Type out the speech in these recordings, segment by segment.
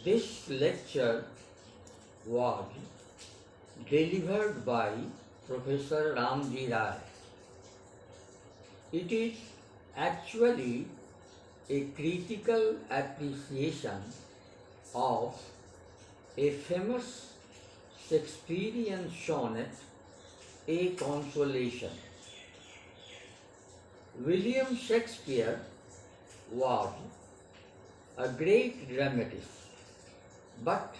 This lecture was delivered by Professor Ramjee Rai. It is actually a critical appreciation of a famous Shakespearean sonnet, A Consolation. William Shakespeare was a great dramatist, but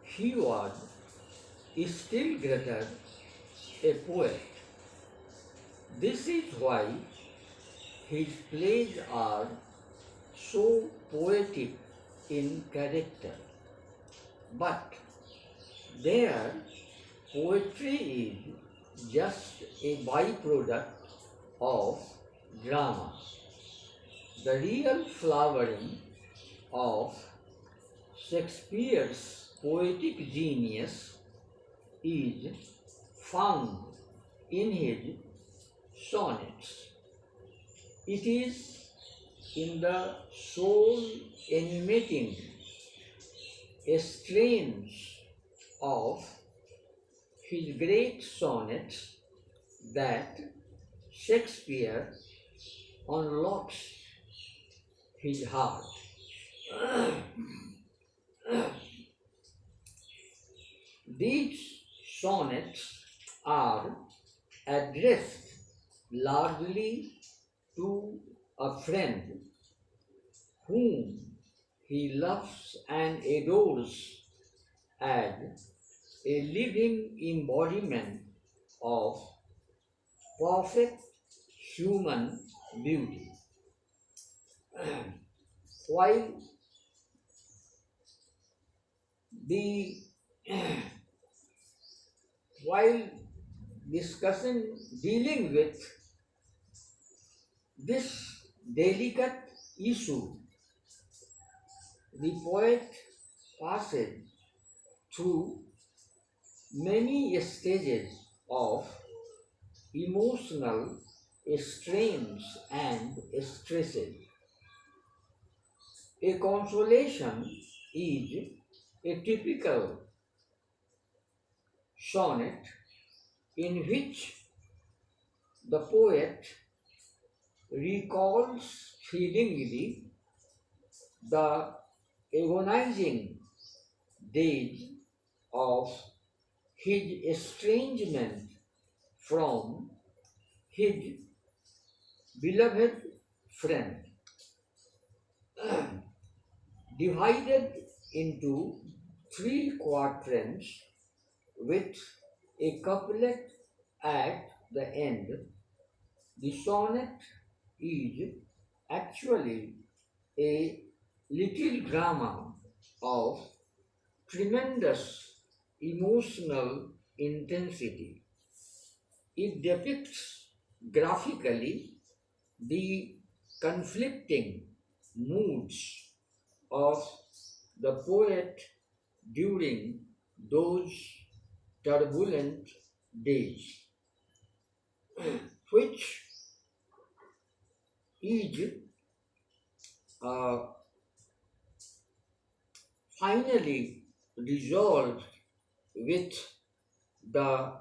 he was still greater a poet. This is why his plays are so poetic in character. But their poetry is just a byproduct of drama. The real flowering of Shakespeare's poetic genius is found in his sonnets. It is in the soul animating strains of his great sonnets that Shakespeare unlocks his heart. These sonnets are addressed largely to a friend whom he loves and adores as a living embodiment of perfect human beauty. While the while dealing with this delicate issue, the poet passes through many stages of emotional strains and stresses. A consolation is a typical sonnet in which the poet recalls feelingly the agonizing days of his estrangement from his beloved friend, divided into three quatrains with a couplet at the end. The sonnet is actually a little drama of tremendous emotional intensity. It depicts graphically the conflicting moods of the poet during those turbulent days, which is finally resolved with the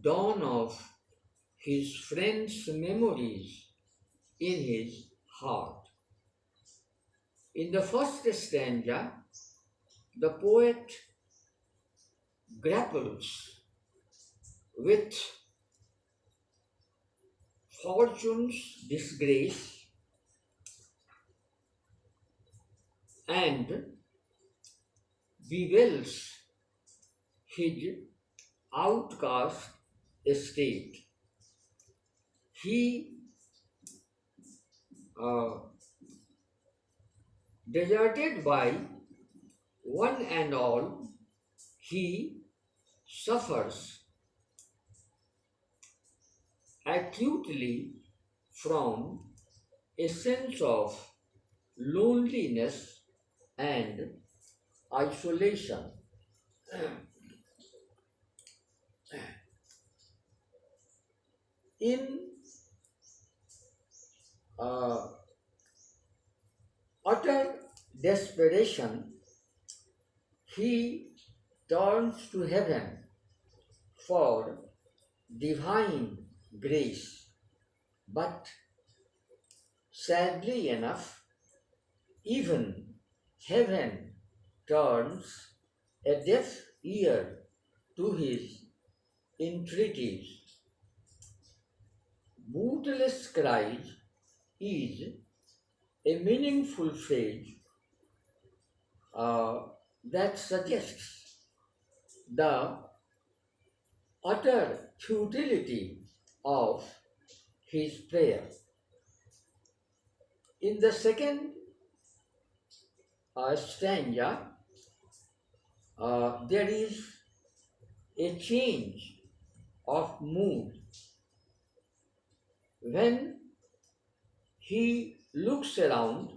dawn of his friend's memories in his heart. In the first stanza, the poet grapples with fortune's disgrace and bewails his outcast estate. He deserted by one and all, he suffers acutely from a sense of loneliness and isolation. In utter desperation, He turns to heaven for divine grace, but sadly enough, even heaven turns a deaf ear to his entreaties. Bootless cries is a meaningful phrase uh, that suggests the utter futility of his prayer. In the second stanza, there is a change of mood. When he looks around,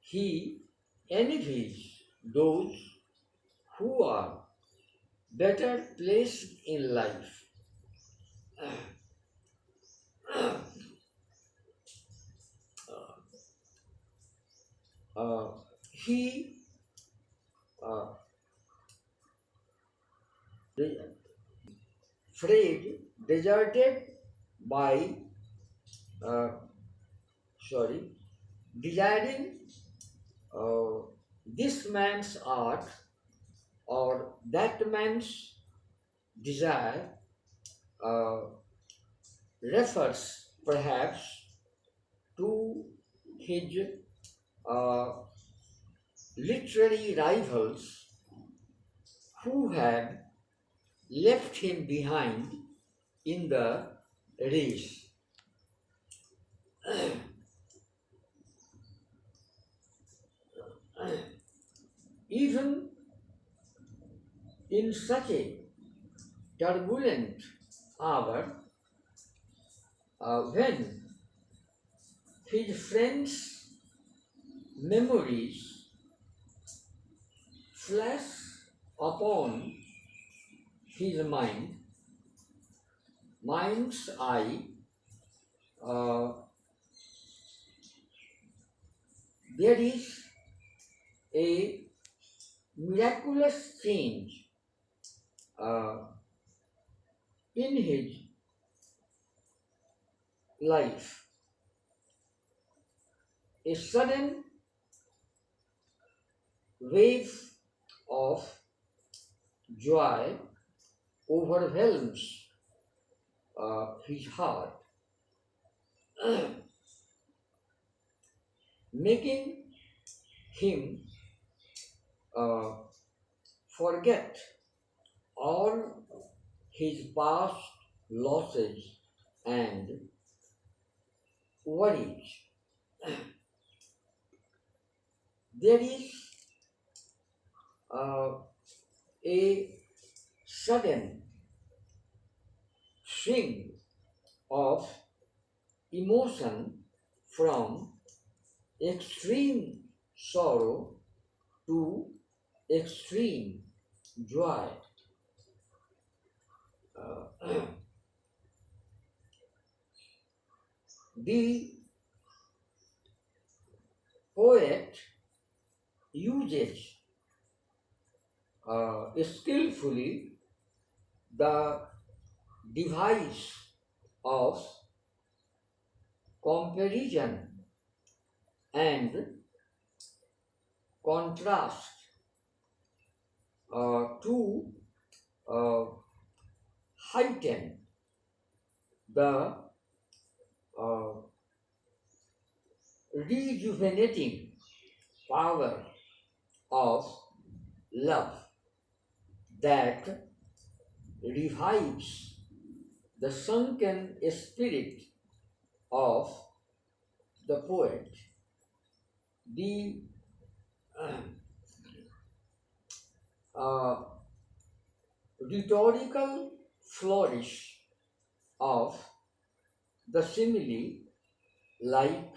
he envies those who are better placed in life. Uh, he uh, Fred deserted by uh, sorry desiring uh, this man's art or that man's desire uh, refers perhaps to his uh, literary rivals who had left him behind in the race. Even in such a turbulent hour, when his friends' memories flash upon his mind's eye, uh, there is a miraculous change uh, in his life. A sudden wave of joy overwhelms his heart, making him uh, forget all his past losses and worries. There is uh, a sudden swing of emotion from extreme sorrow to extreme joy. The poet uses skillfully the device of comparison and contrast to uh, heighten the uh, rejuvenating power of love that revives the sunken spirit of the poet. The uh, rhetorical flourish of the simile, like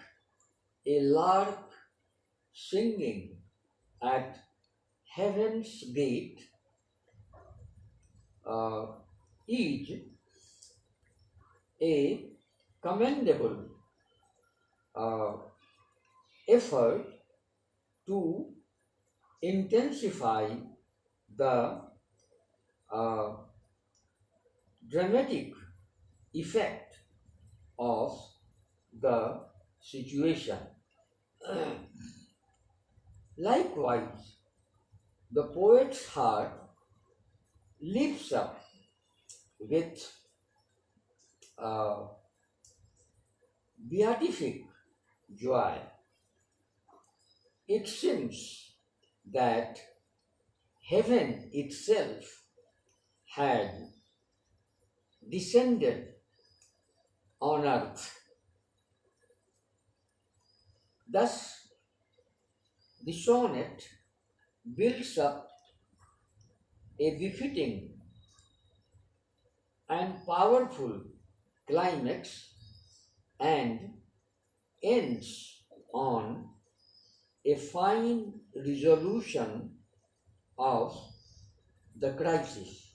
a lark singing at heaven's gate, uh, is a commendable uh, effort to intensify the uh, dramatic effect of the situation. Likewise, the poet's heart lifts up with uh, beatific joy. It seems that heaven itself had descended on earth. Thus, the sonnet builds up a befitting and powerful climax and ends on a fine resolution of the crisis.